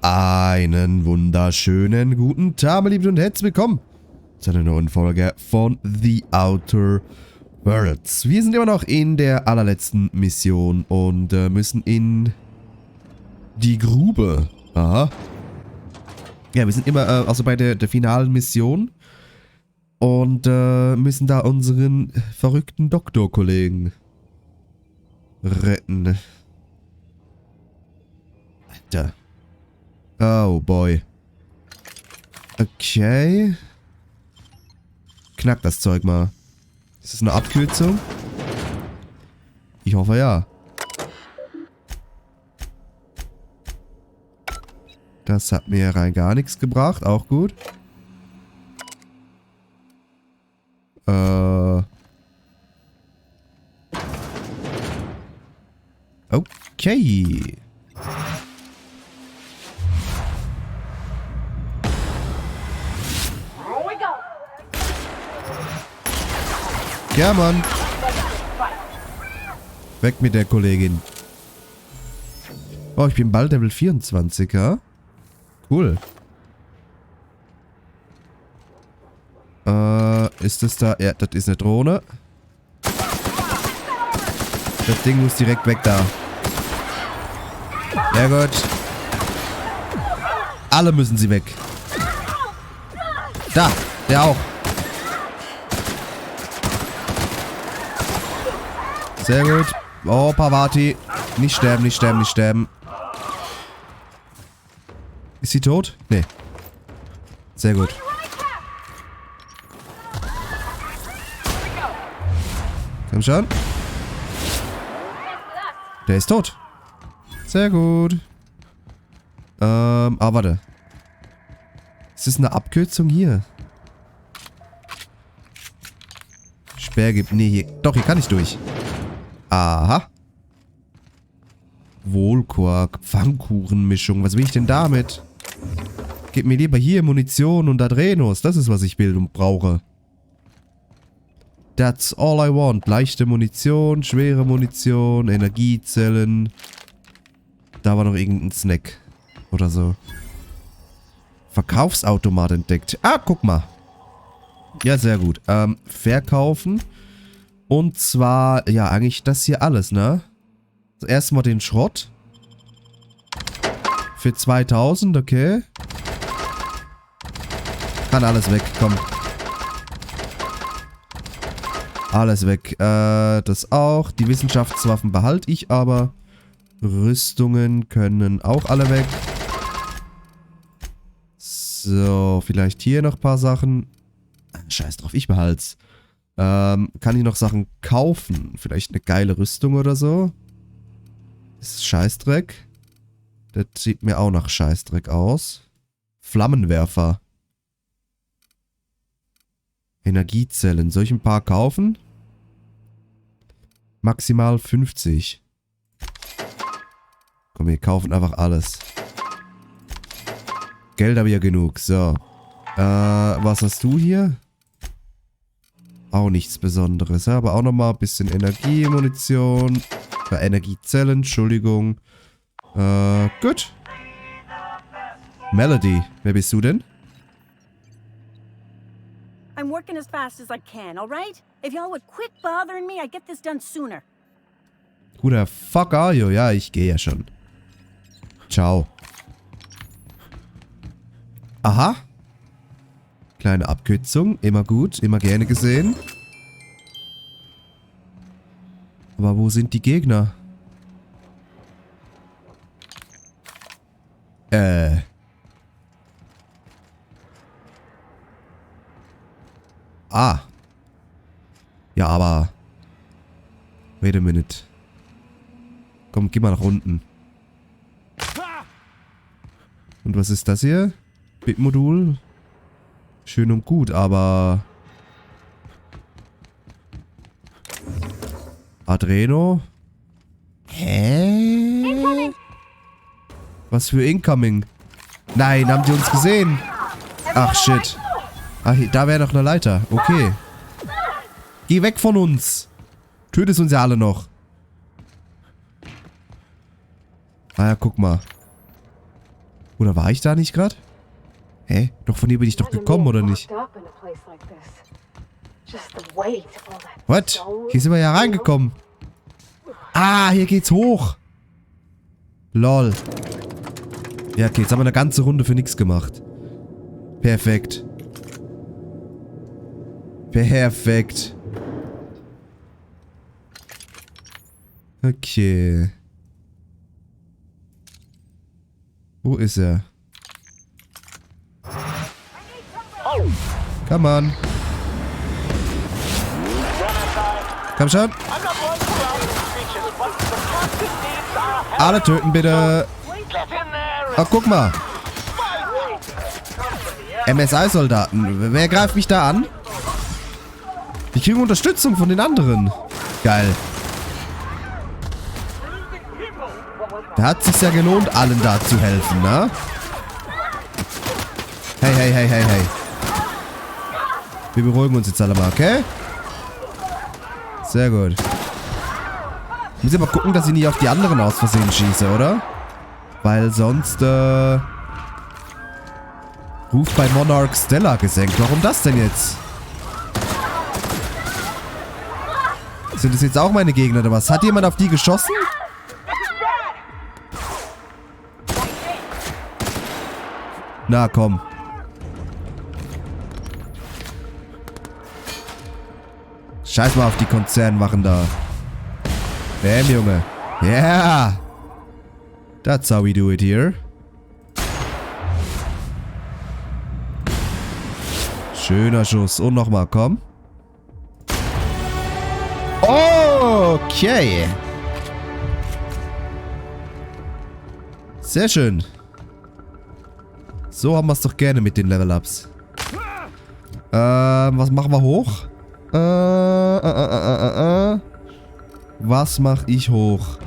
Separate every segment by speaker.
Speaker 1: Einen wunderschönen guten Tag, meine Lieben, und herzlich willkommen zu einer neuen Folge von The Outer Worlds. Wir sind immer noch in der allerletzten Mission und müssen in die Grube. Aha. Ja, wir sind immer also bei der finalen Mission und müssen da unseren verrückten Doktorkollegen retten. Alter. Oh boy. Okay. Knack das Zeug mal. Ist das eine Abkürzung? Ich hoffe ja. Das hat mir rein gar nichts gebracht. Auch gut. Okay. Ja, Mann. Weg mit der Kollegin. Oh, ich bin bald Level 24, ja? Cool. Ist das da? Ja, das ist eine Drohne. Das Ding muss direkt weg da. Ja gut. Alle müssen sie weg. Da, der auch. Sehr gut. Oh, Pavati. Nicht sterben, nicht sterben, nicht sterben. Ist sie tot? Nee. Sehr gut. Komm schon. Der ist tot. Sehr gut. Warte. Ist das eine Abkürzung hier? Sperr gibt. Nee, hier. Doch, hier kann ich durch. Aha. Wohlquark, Pfannkuchenmischung. Was will ich denn damit? Gib mir lieber hier Munition und Adrenos. Das ist, was ich will und brauche. That's all I want. Leichte Munition, schwere Munition, Energiezellen. Da war noch irgendein Snack. Oder so. Verkaufsautomat entdeckt. Ah, guck mal. Ja, sehr gut. Verkaufen. Und zwar, ja, eigentlich das hier alles, ne? Also erstmal den Schrott. Für 2000, okay. Kann alles weg, komm. Alles weg. Das auch. Die Wissenschaftswaffen behalte ich aber. Rüstungen können auch alle weg. So, vielleicht hier noch ein paar Sachen. Scheiß drauf, ich behalt's. Kann ich noch Sachen kaufen? Vielleicht eine geile Rüstung oder so? Ist Scheißdreck. Das sieht mir auch nach Scheißdreck aus. Flammenwerfer. Energiezellen. Soll ich ein paar kaufen? Maximal 50. Komm, wir kaufen einfach alles. Geld habe ich ja genug. So. Was hast du hier? Auch nichts Besonderes. Ja, aber auch nochmal ein bisschen Energiemunition. Energiezellen, Entschuldigung. Gut. Melody, wer bist du denn?
Speaker 2: I'm working as fast as I can, alright? If y'all would quit bothering me, I'd get this done sooner.
Speaker 1: Who the fuck are you? Ja, ich gehe ja schon. Ciao. Aha. Kleine Abkürzung. Immer gut. Immer gerne gesehen. Aber wo sind die Gegner? Ah. Ja, aber... Wait a minute. Komm, geh mal nach unten. Und was ist das hier? Bitmodul? Schön und gut, aber... Adreno? Hä? Was für Incoming? Nein, haben die uns gesehen? Ach, shit. Ach, da wäre noch eine Leiter. Okay. Geh weg von uns. Tötest uns ja alle noch. Ah ja, guck mal. Oder war ich da nicht gerade? Hä? Doch von hier bin ich doch gekommen, oder nicht? What? Hier sind wir ja reingekommen. Ah, hier geht's hoch. Lol. Ja, okay, jetzt haben wir eine ganze Runde für nichts gemacht. Perfekt. Perfekt. Okay. Wo ist er? Come on. Komm schon. Alle töten bitte. Oh, guck mal. MSI-Soldaten. Wer greift mich da an? Die kriegen Unterstützung von den anderen. Geil. Da hat es sich ja gelohnt, allen da zu helfen, ne? Hey, hey, hey, hey, hey. Wir beruhigen uns jetzt alle mal, okay? Sehr gut. Ich muss aber gucken, dass ich nicht auf die anderen aus Versehen schieße, oder? Weil sonst, ruft bei Monarch Stella gesenkt. Warum das denn jetzt? Sind das jetzt auch meine Gegner oder was? Hat jemand auf die geschossen? Na, komm. Scheiß mal auf die Konzernwachen da. Bam, Junge. Yeah. That's how we do it here. Schöner Schuss. Und nochmal, komm. Okay. Sehr schön. So haben wir es doch gerne mit den Level-Ups. Was machen wir hoch? Was mache ich hoch?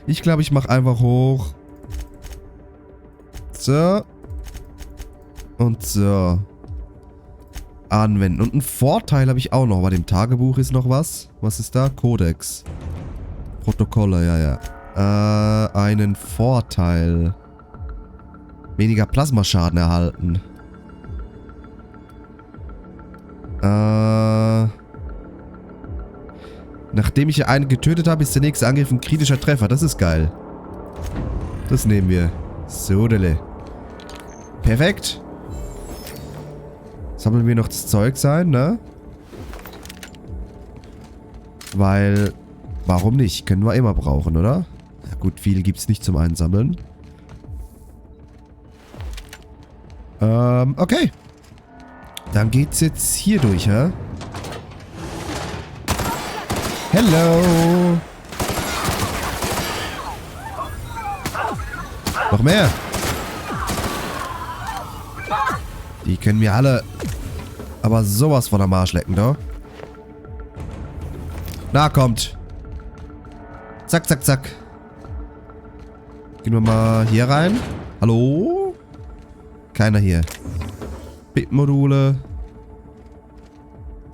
Speaker 1: Ich glaube, ich mache einfach hoch. So. Und so. Anwenden. Und einen Vorteil habe ich auch noch. Bei dem Tagebuch ist noch was. Was ist da? Kodex. Protokolle, ja, ja. Einen Vorteil. Weniger Plasmaschaden erhalten. Nachdem ich hier einen getötet habe, ist der nächste Angriff ein kritischer Treffer. Das ist geil. Das nehmen wir. Sodele. Perfekt. Sammeln wir noch das Zeug ein, ne? Weil, warum nicht? Können wir immer brauchen, oder? Ja gut, viel gibt's nicht zum Einsammeln. Okay. Dann geht's jetzt hier durch, hä? Hello. Noch mehr. Die können wir alle aber sowas von am Arsch lecken, doch. Na, kommt. Zack, zack, zack. Gehen wir mal hier rein. Hallo? Keiner hier. Bitmodule.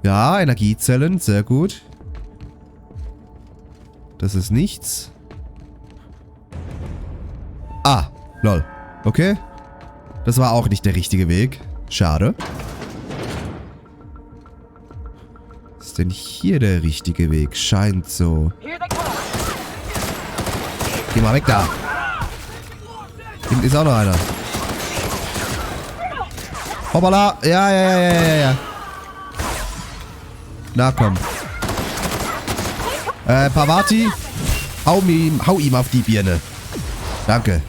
Speaker 1: Ja, Energiezellen. Sehr gut. Das ist nichts. Ah, lol. Okay. Das war auch nicht der richtige Weg. Schade. Ist denn hier der richtige Weg? Scheint so. Geh mal weg da. Hinten ist auch noch einer. Hoppala. Ja, ja, ja, ja, ja. Na komm. Pavati. Hau ihm auf die Birne. Danke.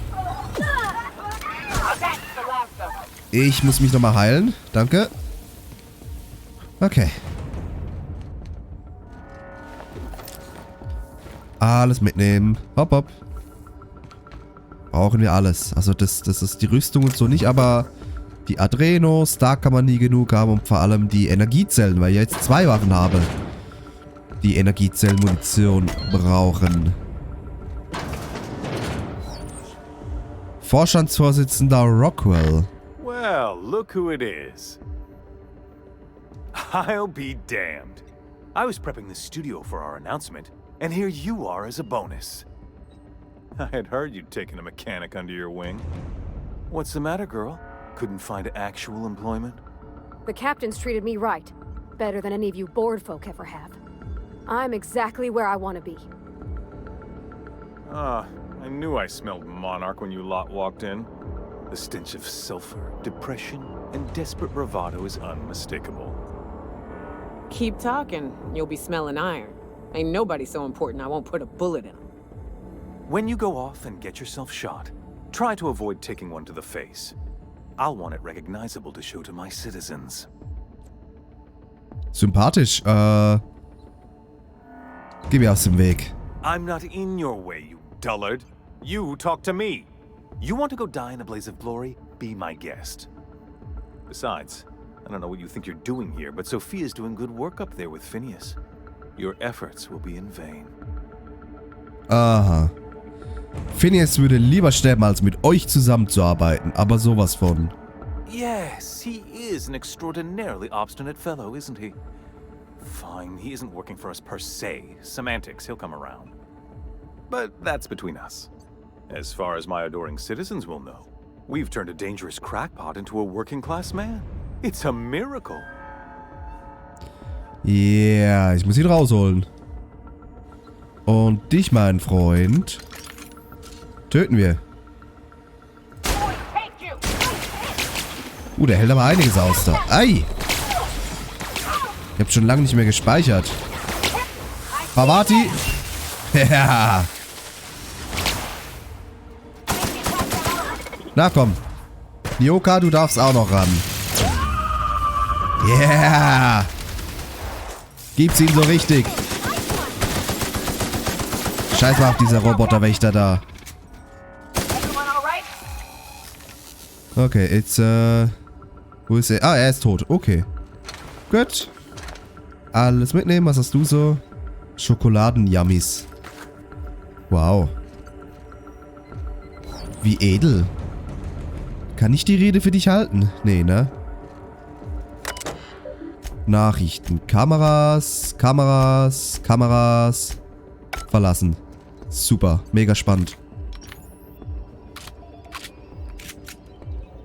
Speaker 1: Ich muss mich nochmal heilen. Danke. Okay. Alles mitnehmen. Hopp, hopp. Brauchen wir alles. Also das ist die Rüstung und so nicht, aber die Adrenos, da kann man nie genug haben und vor allem die Energiezellen, weil ich jetzt 2 Waffen habe, die Energiezellen-Munition brauchen. Vorstandsvorsitzender Rockwell.
Speaker 3: Well, look who it is. I'll be damned. I was prepping the studio for our announcement, and here you are as a bonus. I had heard you'd taken a mechanic under your wing. What's the matter, girl? Couldn't find actual employment?
Speaker 4: The captain's treated me right. Better than any of you bored folk ever have. I'm exactly where I want to be.
Speaker 3: Ah, I knew I smelled Monarch when you lot walked in. The stench of sulfur, depression, and desperate bravado is unmistakable.
Speaker 5: Keep talking, you'll be smelling iron. Ain't nobody so important I won't put a bullet in him.
Speaker 3: When you go off and get yourself shot, try to avoid taking one to the face. I'll want it recognizable to show to my citizens.
Speaker 1: Sympathisch. Geh mir aus dem Weg.
Speaker 3: I'm not in your way, you dullard. You talk to me. You want to go die in a blaze of glory? Be my guest. Besides, I don't know what you think you're doing here, but Sophia's doing good work up there with Phineas. Your efforts will be in vain.
Speaker 1: Aha. Phineas würde lieber sterben, als mit euch zusammenzuarbeiten, aber sowas von.
Speaker 3: Yes, he is an extraordinarily obstinate fellow, isn't he? Fine, he isn't working for us per se. Semantics, he'll come around. But that's between us. As far as my adoring citizens will know, we've turned a dangerous crackpot into a working-class man. It's a miracle.
Speaker 1: Yeah, ich muss ihn rausholen. Und dich, mein Freund, töten wir. Der hält aber einiges aus da. Ei! Ich hab schon lange nicht mehr gespeichert. Pavati! Ja! Na komm. Nyoka, du darfst auch noch ran. Yeah! Gib's ihm so richtig. Scheiß mal auf dieser Roboterwächter da. Okay, jetzt, wo ist er? Ah, er ist tot. Okay. Gut. Alles mitnehmen. Was hast du so? Schokoladen-Yummies. Wow. Wie edel. Kann ich die Rede für dich halten? Nee, ne? Nachrichten. Kameras. Kameras. Kameras. Verlassen. Super. Mega spannend.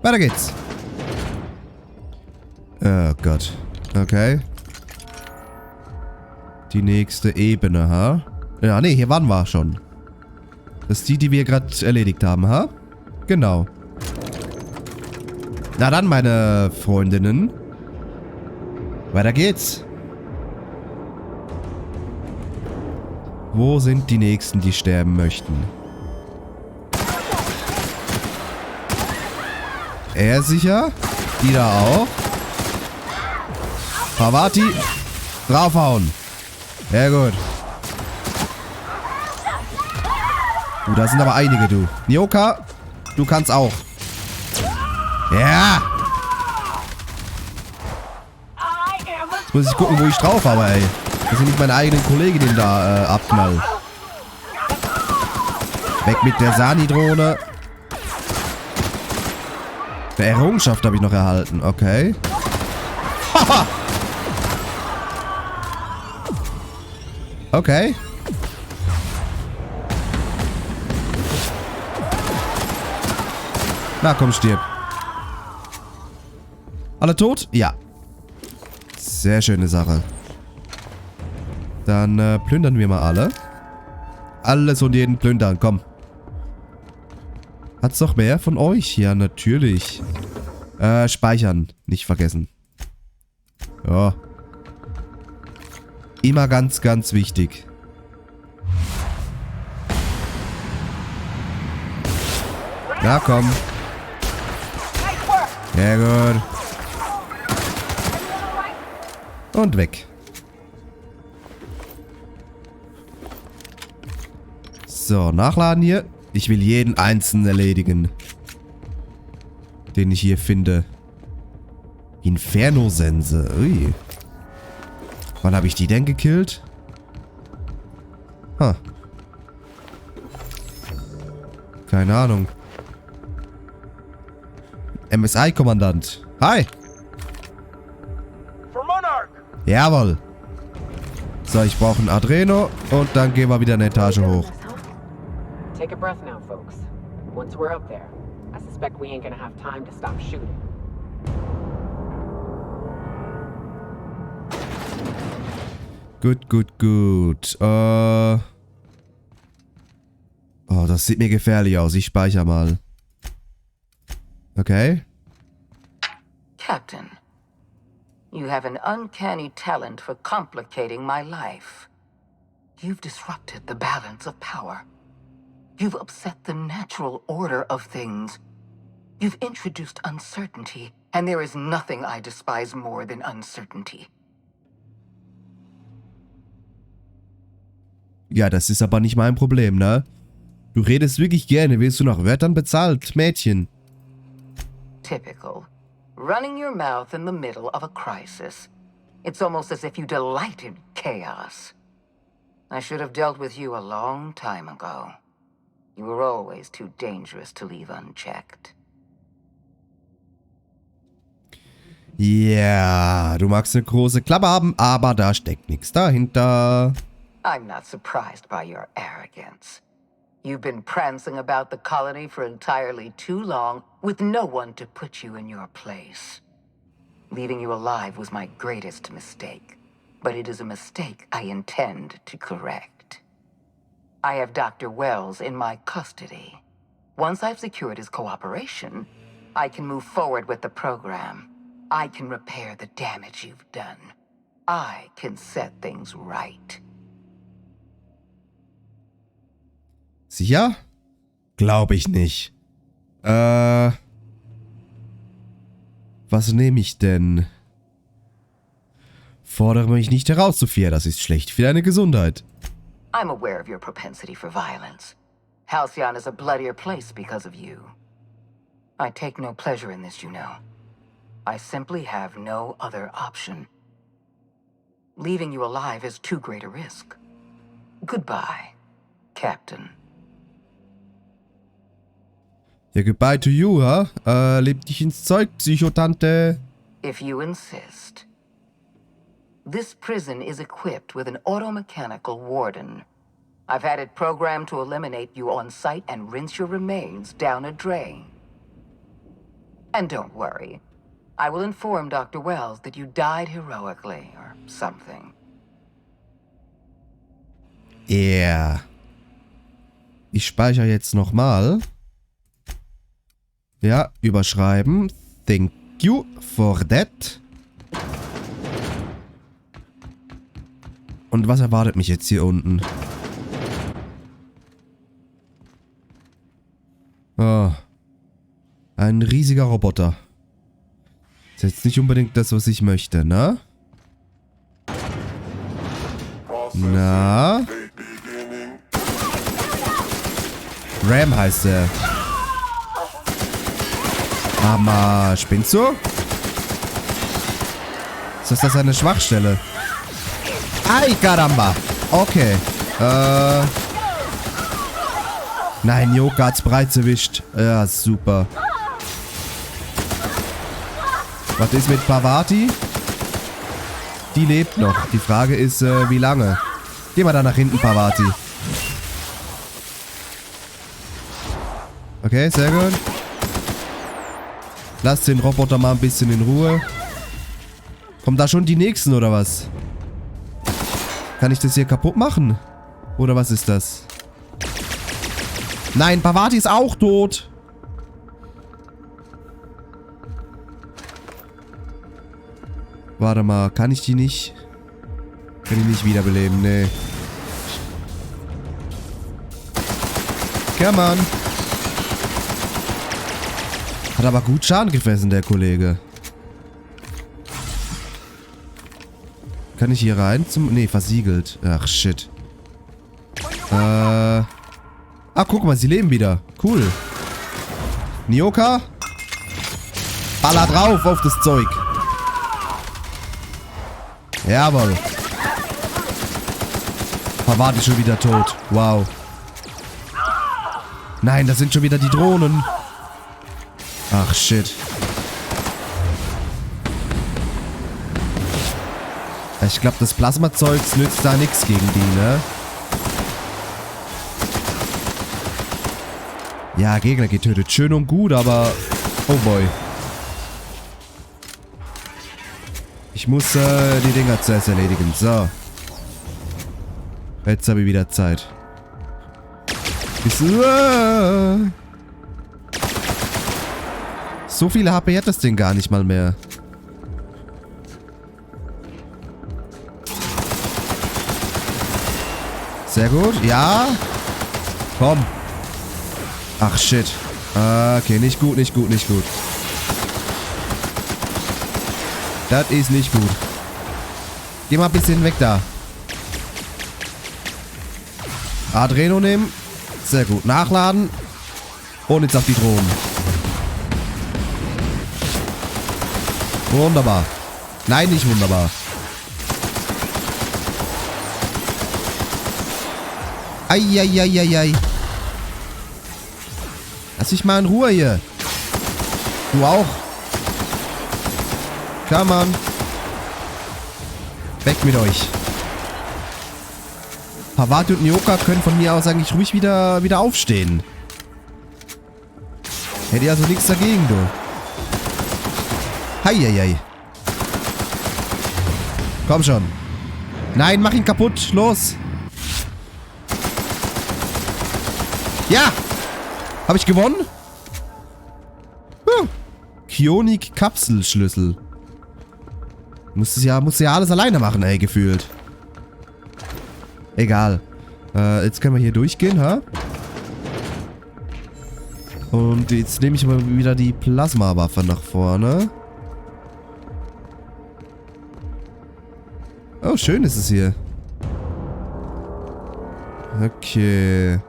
Speaker 1: Weiter geht's. Oh Gott. Okay. Die nächste Ebene, ha? Ja, nee, hier waren wir schon. Das ist die, die wir gerade erledigt haben, ha? Genau. Na dann, meine Freundinnen. Weiter geht's. Wo sind die Nächsten, die sterben möchten? Er sicher. Die da auch. Pavati. Draufhauen. Sehr gut. Da sind aber einige, du. Nyoka, du kannst auch. Ja. Jetzt muss ich gucken, wo ich drauf habe, ey. Das sind nicht meine eigenen Kolleginnen da abknallen. Weg mit der Sani-Drohne. Eine Errungenschaft habe ich noch erhalten. Okay. Haha. Okay. Na komm, stirb. Alle tot? Ja. Sehr schöne Sache. Dann plündern wir mal alle. Alles und jeden plündern, komm. Hat's noch mehr von euch? Ja, natürlich. Speichern. Nicht vergessen. Ja. Immer ganz, ganz wichtig. Na komm. Sehr gut. Und weg. So, nachladen hier. Ich will jeden einzelnen erledigen, den ich hier finde. Inferno-Sense. Ui. Wann habe ich die denn gekillt? Ha. Keine Ahnung. MSI-Kommandant. Hi.
Speaker 6: For Monarch.
Speaker 1: Jawohl. So, ich brauche ein Adreno und dann gehen wir wieder eine Etage hoch.
Speaker 5: Take a breath now, folks. Once we're up there, I suspect we ain't gonna have time to stop shooting.
Speaker 1: Gut, gut, gut. Oh, das sieht mir gefährlich aus. Ich speichere mal. Okay.
Speaker 6: Captain, you have an uncanny talent for complicating my life. You've disrupted the balance of power. You've upset the natural order of things. You've introduced uncertainty, and there is nothing I despise more than uncertainty.
Speaker 1: Ja, das ist aber nicht mein Problem, ne? Du redest wirklich gerne. Willst du nach Wörtern bezahlt, Mädchen?
Speaker 6: Typical. Running your mouth in the middle of a crisis. It's almost as if you delight in chaos. I should have dealt with you a long time ago. You were always too dangerous to leave unchecked.
Speaker 1: Ja, du magst eine große Klappe haben, aber da steckt nichts dahinter.
Speaker 6: I'm not surprised by your arrogance. You've been prancing about the colony for entirely too long, with no one to put you in your place. Leaving you alive was my greatest mistake, but it is a mistake I intend to correct. I have Dr. Wells in my custody. Once I've secured his cooperation, I can move forward with the program. I can repair the damage you've done. I can set things right.
Speaker 1: Sicher? Glaube ich nicht. Was nehme ich denn? Fordere mich nicht herauszufordern, das ist schlecht für deine Gesundheit.
Speaker 6: I'm aware of your propensity for violence. Halcyon is a bloodier place because of you. I take no pleasure in this, you know. I simply have no other option. Leaving you alive is too great a risk. Goodbye, Captain.
Speaker 1: Ja, goodbye to you, ha? Leb dich ins Zeug, Psychotante.
Speaker 6: If you insist. This prison is equipped with an automechanical warden. I've had it programmed to eliminate you on sight and rinse your remains down a drain. And don't worry. I will inform Dr. Wells that you died heroically or something.
Speaker 1: Yeah. Ich speichere jetzt nochmal. Ja, überschreiben. Thank you for that. Und was erwartet mich jetzt hier unten? Oh. Ein riesiger Roboter. Ist jetzt nicht unbedingt das, was ich möchte, ne? Na? Ram heißt er. Mama, spinnst du? Ist das eine Schwachstelle? Ay, caramba. Okay. Nein, Joka hat's bereits erwischt. Ja, super. Was ist mit Pavati? Die lebt noch. Die Frage ist, wie lange? Geh mal da nach hinten, Pavati. Okay, sehr gut. Lass den Roboter mal ein bisschen in Ruhe. Kommen da schon die nächsten, oder was? Kann ich das hier kaputt machen? Oder was ist das? Nein, Pavati ist auch tot. Warte mal, kann ich die nicht? Kann ich nicht wiederbeleben, nee. Come on. Hat aber gut Schaden gefressen, der Kollege. Kann ich hier rein zum... Nee, versiegelt. Ach, shit. Ah, guck mal, sie leben wieder. Cool. Nyoka? Baller drauf auf das Zeug. Jawohl. Pavati schon wieder tot. Wow. Nein, das sind schon wieder die Drohnen. Ach, shit. Ich glaube, das Plasma-Zeugs nützt da nichts gegen die, ne? Ja, Gegner getötet. Schön und gut, aber... Oh boy. Ich muss die Dinger zuerst erledigen. So. Jetzt habe ich wieder Zeit. So viele HP hat das Ding gar nicht mal mehr. Sehr gut. Ja. Komm. Ach, shit. Okay, nicht gut, nicht gut, nicht gut. Das ist nicht gut. Geh mal ein bisschen weg da. Adreno nehmen. Sehr gut. Nachladen. Und jetzt auf die Drohnen. Wunderbar. Nein, nicht wunderbar. Eieieiei. Lass mich mal in Ruhe hier. Du auch. Come on. Weg mit euch. Pavati und Nyoka können von mir aus eigentlich ruhig wieder aufstehen. Hätte ja also nichts dagegen, du. Heieiei. Komm schon. Nein, mach ihn kaputt. Los. Ja. Habe ich gewonnen? Kionik-Kapselschlüssel. Musst ja alles alleine machen, ey, gefühlt. Egal. Jetzt können wir hier durchgehen, ha? Und jetzt nehme ich mal wieder die Plasma-Waffe nach vorne. Oh, schön ist es hier. Okay.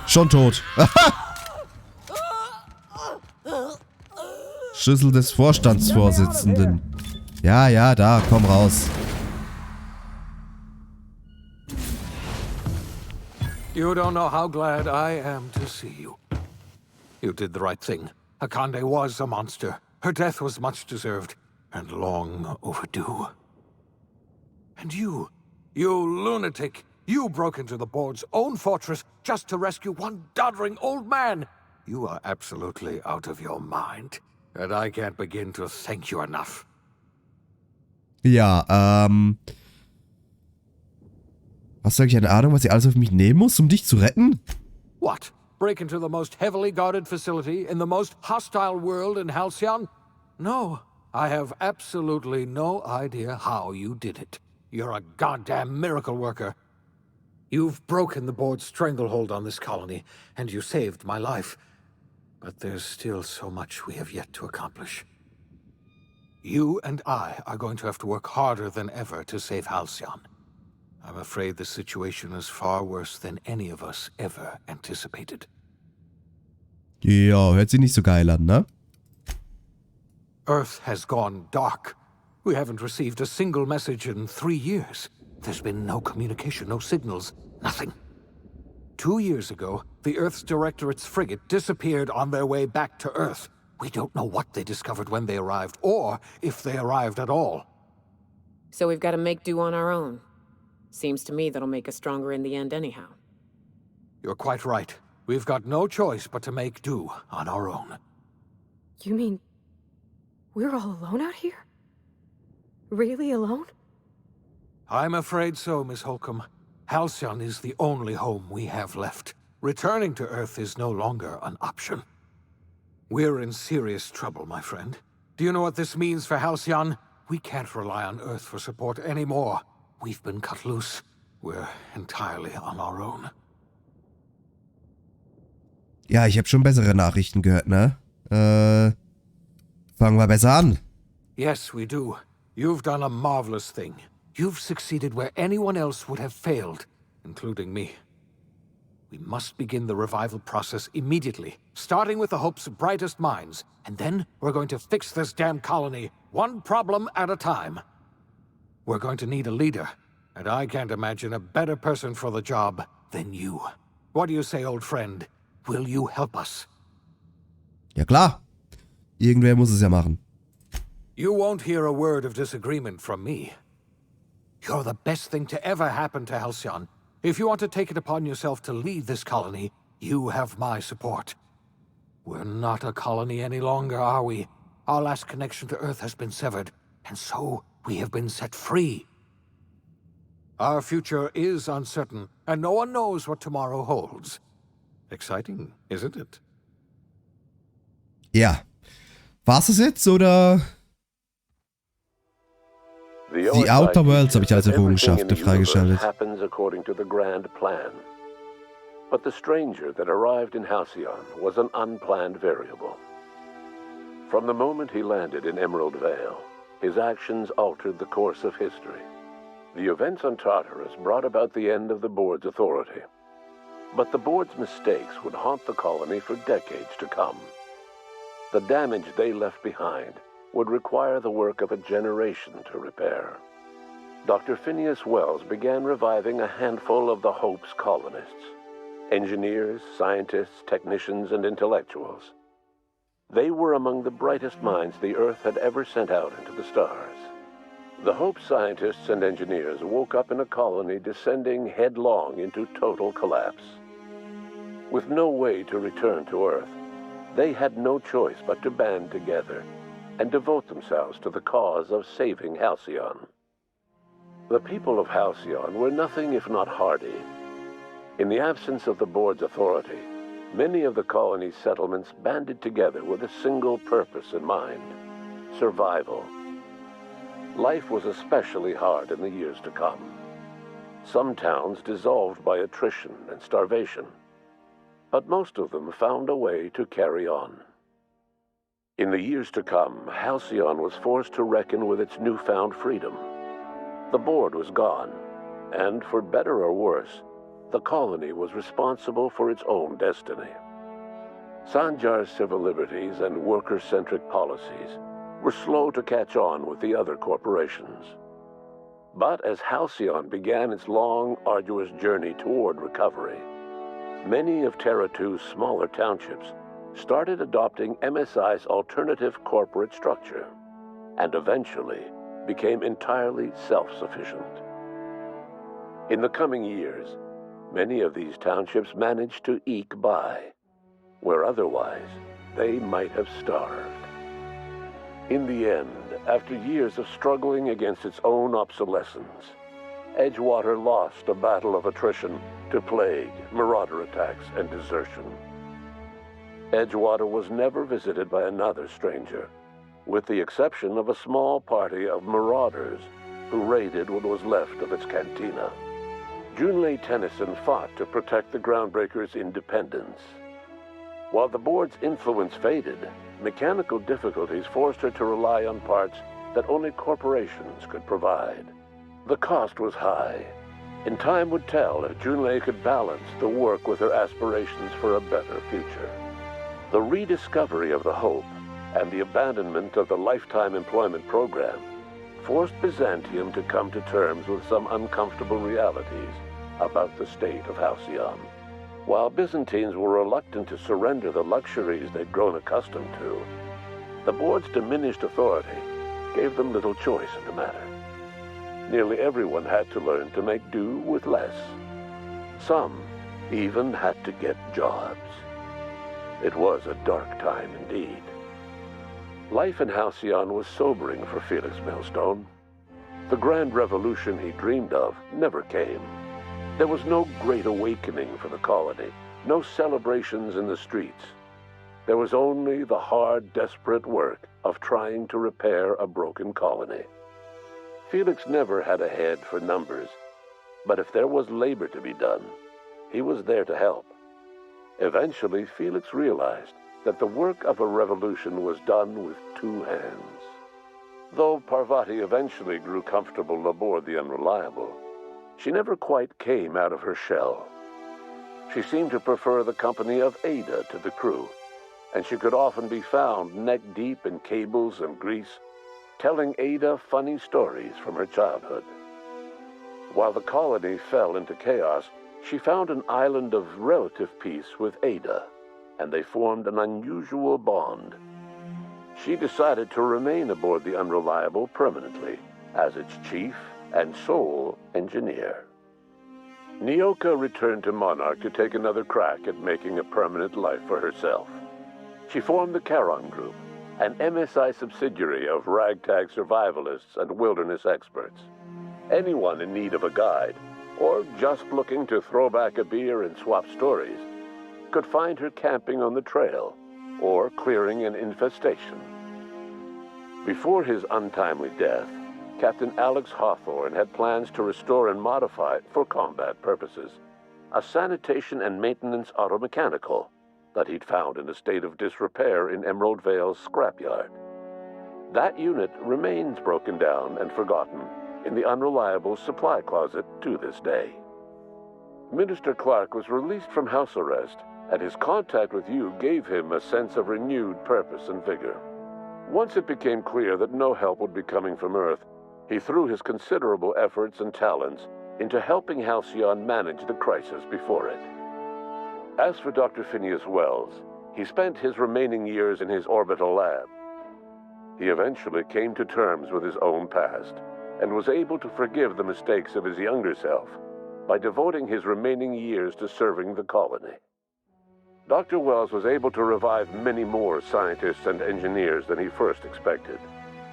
Speaker 1: Schon tot. Schlüssel des Vorstandsvorsitzenden. Ja, ja, da, komm raus.
Speaker 7: You don't know how glad I am to see you. You did the right thing. Akande was a monster. Her death was much deserved, and long overdue. And you lunatic, you broke into the board's own fortress just to rescue one doddering old man. You are absolutely out of your mind, and I can't begin to thank you enough.
Speaker 1: Ja, hast du eigentlich eine Ahnung, was ich alles auf mich nehmen muss, um dich zu retten?
Speaker 7: What? Break into the most heavily guarded facility in the most hostile world in Halcyon? No, I have absolutely no idea how you did it. You're a goddamn miracle worker. You've broken the board's stranglehold on this colony, and you saved my life. But there's still so much we have yet to accomplish. You and I are going to have to work harder than ever to save Halcyon. I'm afraid the situation is far worse than any of us ever anticipated.
Speaker 1: Ja, hört sich nicht so geil an, ne?
Speaker 7: Earth has gone dark. We haven't received a single message in 3 years. There's been no communication, no signals, nothing. 2 years ago, the Earth's Directorate's frigate disappeared on their way back to Earth. We don't know what they discovered when they arrived, or if they arrived at all.
Speaker 5: So we've got to make do on our own. Seems to me that'll make us stronger in the end anyhow.
Speaker 7: You're quite right. We've got no choice but to make do on our own.
Speaker 4: You mean we're all alone out here? Really alone?
Speaker 7: I'm afraid so, Miss Holcomb. Halcyon is the only home we have left. Returning to Earth is no longer an option. We're in serious trouble, my friend. Do you know what this means for Halcyon? We can't rely on Earth for support anymore. We've been cut loose. We're entirely on our own.
Speaker 1: Ja, ich habe schon bessere Nachrichten gehört, ne? Fangen wir besser an.
Speaker 7: Yes, we do. You've done a marvelous thing. You've succeeded where anyone else would have failed, including me. We must begin the revival process immediately, starting with the Hope's brightest minds, and then we're going to fix this damn colony, one problem at a time. We're going to need a leader, and I can't imagine a better person for the job than you. What do you say, old friend? Will you help us?
Speaker 1: Ja klar. Irgendwer muss es ja machen.
Speaker 7: You won't hear a word of disagreement from me. You're the best thing to ever happen to Halcyon. If you want to take it upon yourself to lead this colony, you have my support. We're not a colony any longer, are we? Our last connection to Earth has been severed, and so we have been set free. Our future is uncertain, and no one knows what tomorrow holds. Exciting, isn't it?
Speaker 1: Ja. War's das jetzt, oder? The Outer Worlds habe ich als Errungenschaft freigeschaltet.
Speaker 8: Happens according to the grand plan. But the stranger that arrived in Halcyon was an unplanned variable. From the moment he landed in Emerald Vale, his actions altered the course of history. The events on Tartarus brought about the end of the board's authority. But the board's mistakes would haunt the colony for decades to come. The damage they left behind would require the work of a generation to repair. Dr. Phineas Wells began reviving a handful of the Hope's colonists. Engineers, scientists, technicians, and intellectuals. They were among the brightest minds the Earth had ever sent out into the stars. The Hope scientists and engineers woke up in a colony descending headlong into total collapse. With no way to return to Earth, they had no choice but to band together and devote themselves to the cause of saving Halcyon. The people of Halcyon were nothing if not hardy. In the absence of the board's authority, many of the colony's settlements banded together with a single purpose in mind: survival. Life was especially hard in the years to come. Some towns dissolved by attrition and starvation, but most of them found a way to carry on. In the years to come, Halcyon was forced to reckon with its newfound freedom. The board was gone, and for better or worse, the colony was responsible for its own destiny. Sanjar's civil liberties and worker-centric policies were slow to catch on with the other corporations. But as Halcyon began its long, arduous journey toward recovery, many of Terra 2's smaller townships started adopting MSI's alternative corporate structure, and eventually became entirely self-sufficient. In the coming years, many of these townships managed to eke by, where otherwise they might have starved. In the end, after years of struggling against its own obsolescence, Edgewater lost a battle of attrition to plague, marauder attacks, and desertion. Edgewater was never visited by another stranger, with the exception of a small party of marauders who raided what was left of its cantina. Junlei Tennyson fought to protect the Groundbreakers' independence. While the board's influence faded, mechanical difficulties forced her to rely on parts that only corporations could provide. The cost was high, and time would tell if Junlei could balance the work with her aspirations for a better future. The rediscovery of the Hope and the abandonment of the lifetime employment program forced Byzantium to come to terms with some uncomfortable realities about the state of Halcyon. While Byzantines were reluctant to surrender the luxuries they'd grown accustomed to, the board's diminished authority gave them little choice in the matter. Nearly everyone had to learn to make do with less. Some even had to get jobs. It was a dark time indeed. Life in Halcyon was sobering for Felix Millstone. The grand revolution he dreamed of never came. There was no great awakening for the colony, no celebrations in the streets. There was only the hard, desperate work of trying to repair a broken colony. Felix never had a head for numbers, but if there was labor to be done, he was there to help. Eventually, Felix realized that the work of a revolution was done with two hands. Though Parvati eventually grew comfortable aboard the Unreliable, she never quite came out of her shell. She seemed to prefer the company of Ada to the crew, and she could often be found neck-deep in cables and grease, telling Ada funny stories from her childhood. While the colony fell into chaos, she found an island of relative peace with Ada, and they formed an unusual bond. she decided to remain aboard the Unreliable permanently as its chief and sole engineer. Nyoka returned to Monarch to take another crack at making a permanent life for herself. She formed the Charon Group, an MSI subsidiary of ragtag survivalists and wilderness experts. Anyone in need of a guide, or just looking to throw back a beer and swap stories, could find her camping on the trail or clearing an infestation. Before his untimely death, Captain Alex Hawthorne had plans to restore and modify, for combat purposes, a sanitation and maintenance automechanical that he'd found in a state of disrepair in Emerald Vale's scrapyard. That unit remains broken down and forgotten in the Unreliable supply closet to this day. Minister Clark was released from house arrest, and his contact with you gave him a sense of renewed purpose and vigor. Once it became clear that no help would be coming from Earth, he threw his considerable efforts and talents into helping Halcyon manage the crisis before it. As for Dr. Phineas Wells, he spent his remaining years in his orbital lab. He eventually came to terms with his own past and was able to forgive the mistakes of his younger self by devoting his remaining years to serving the colony. Dr. Wells was able to revive many more scientists and engineers than he first expected,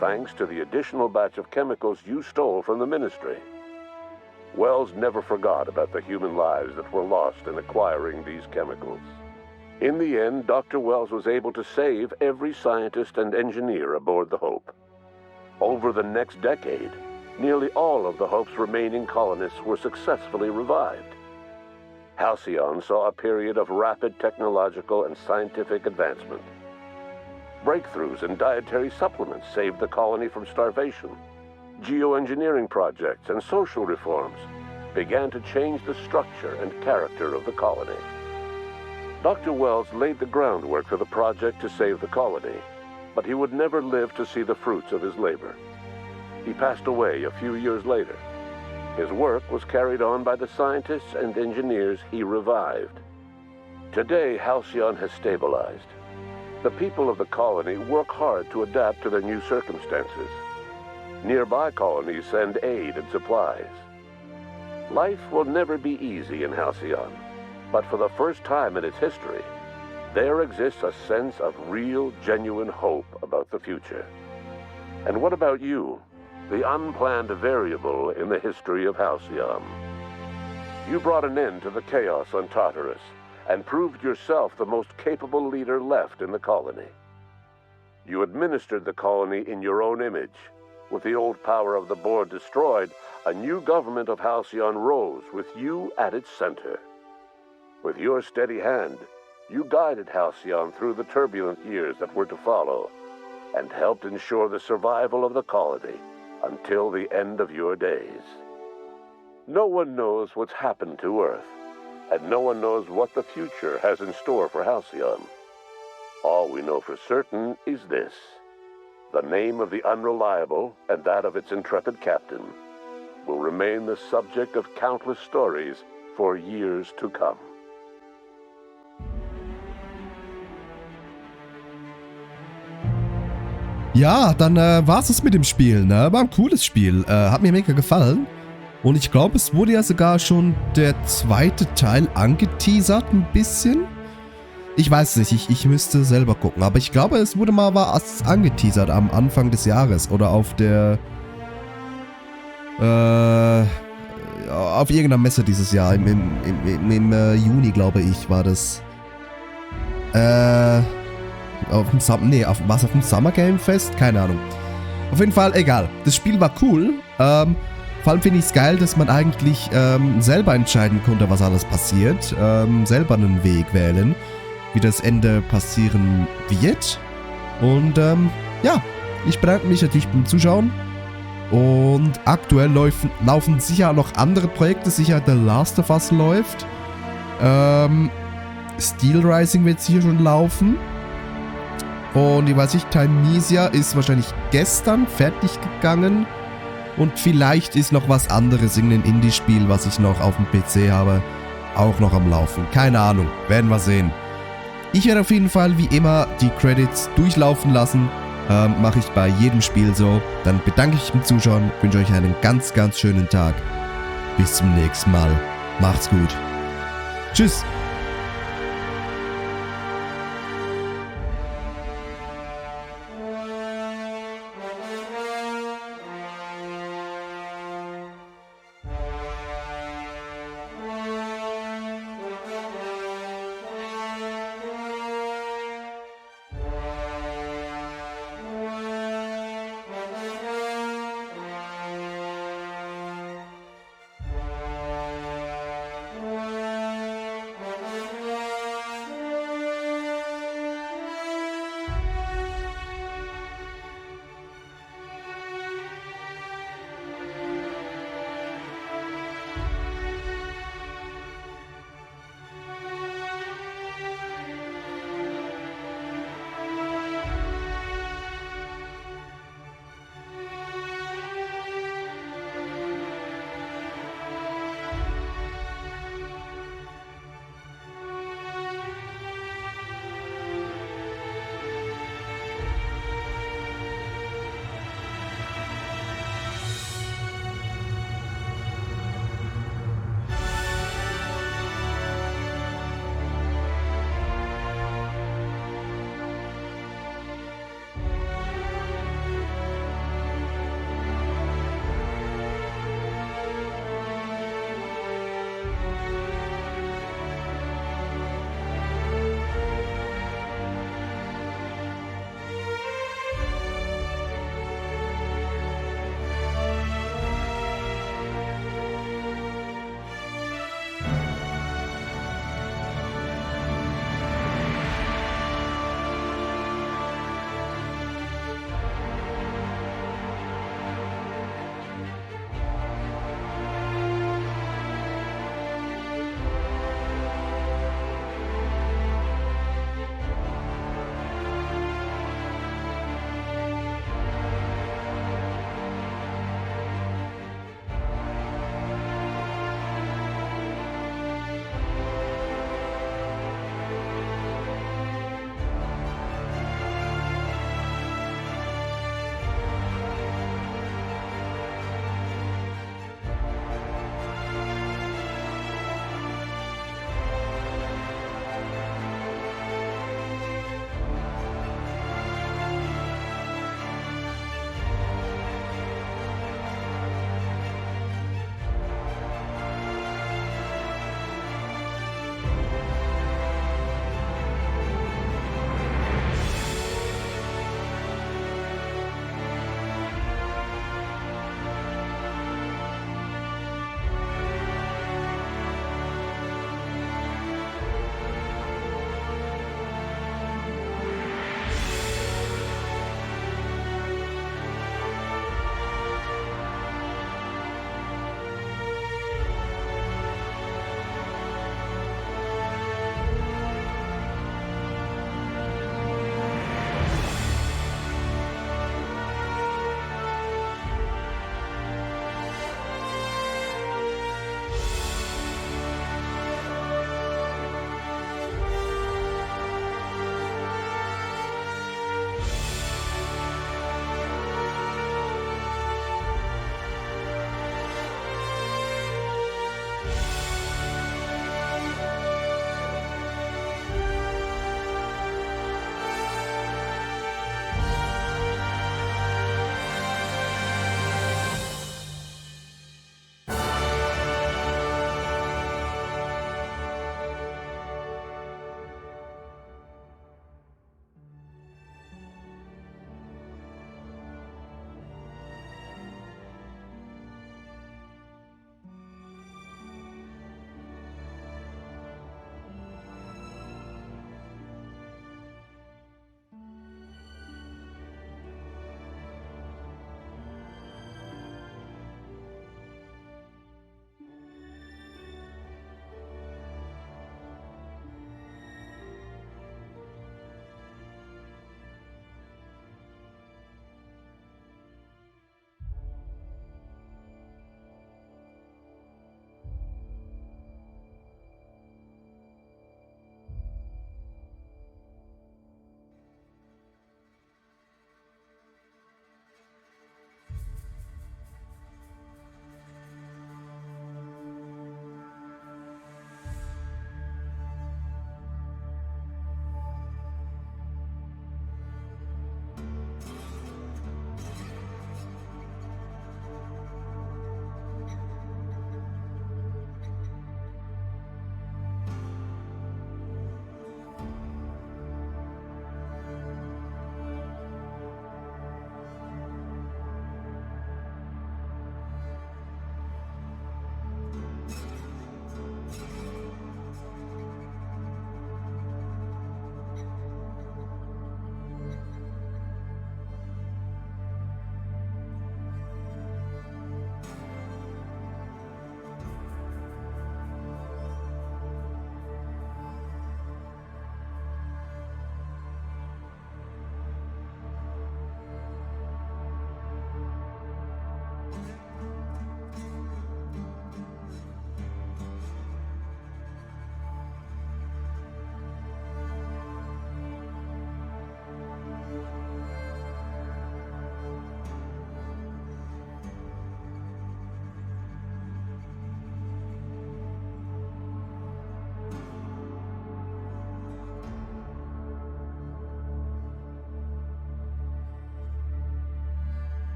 Speaker 8: thanks to the additional batch of chemicals you stole from the Ministry. Wells never forgot about the human lives that were lost in acquiring these chemicals. In the end, Dr. Wells was able to save every scientist and engineer aboard the Hope. Over the next decade, nearly all of the Hope's remaining colonists were successfully revived. Halcyon saw a period of rapid technological and scientific advancement. Breakthroughs in dietary supplements saved the colony from starvation. Geoengineering projects and social reforms began to change the structure and character of the colony. Dr. Wells laid the groundwork for the project to save the colony, but he would never live to see the fruits of his labor. He passed away a few years later. His work was carried on by the scientists and engineers he revived. Today, Halcyon has stabilized. The people of the colony work hard to adapt to their new circumstances. Nearby colonies send aid and supplies. Life will never be easy in Halcyon, but for the first time in its history, there exists a sense of real, genuine hope about the future. And what about you? The unplanned variable in the history of Halcyon. You brought an end to the chaos on Tartarus and proved yourself the most capable leader left in the colony. You administered the colony in your own image. With the old power of the board destroyed, a new government of Halcyon rose with you at its center. With your steady hand, you guided Halcyon through the turbulent years that were to follow and helped ensure the survival of the colony until the end of your days. No one knows what's happened to Earth, and no one knows what the future has in store for Halcyon. All we know for certain is this: the name of the Unreliable and that of its intrepid captain will remain the subject of countless stories for years to come.
Speaker 1: Ja, dann war's es mit dem Spiel, ne? War ein cooles Spiel. Hat mir mega gefallen. Und ich glaube, es wurde ja sogar schon der zweite Teil angeteasert, ein bisschen. Ich weiß es nicht, ich müsste selber gucken. Aber ich glaube, es wurde mal was angeteasert am Anfang des Jahres. Oder auf der... auf irgendeiner Messe dieses Jahr. Im Juni, glaube ich, war das. Auf dem Summer Game Fest? Keine Ahnung. Auf jeden Fall, egal. Das Spiel war cool. Vor allem finde ich es geil, dass man eigentlich selber entscheiden konnte, was alles passiert. Selber einen Weg wählen, wie das Ende passieren wird. Und ja, ich bedanke mich natürlich beim Zuschauen. Und aktuell laufen sicher noch andere Projekte. Sicher The Last of Us läuft. Steel Rising wird sicher schon laufen. Und ich weiß nicht, Timenesia ist wahrscheinlich gestern fertig gegangen. Und vielleicht ist noch was anderes, irgendein Indie-Spiel, was ich noch auf dem PC habe, auch noch am Laufen. Keine Ahnung, werden wir sehen. Ich werde auf jeden Fall wie immer die Credits durchlaufen lassen Mache ich bei jedem Spiel so. Dann bedanke ich mich beim Zuschauen, wünsche euch einen ganz, ganz schönen Tag. Bis zum nächsten Mal. Macht's gut. Tschüss.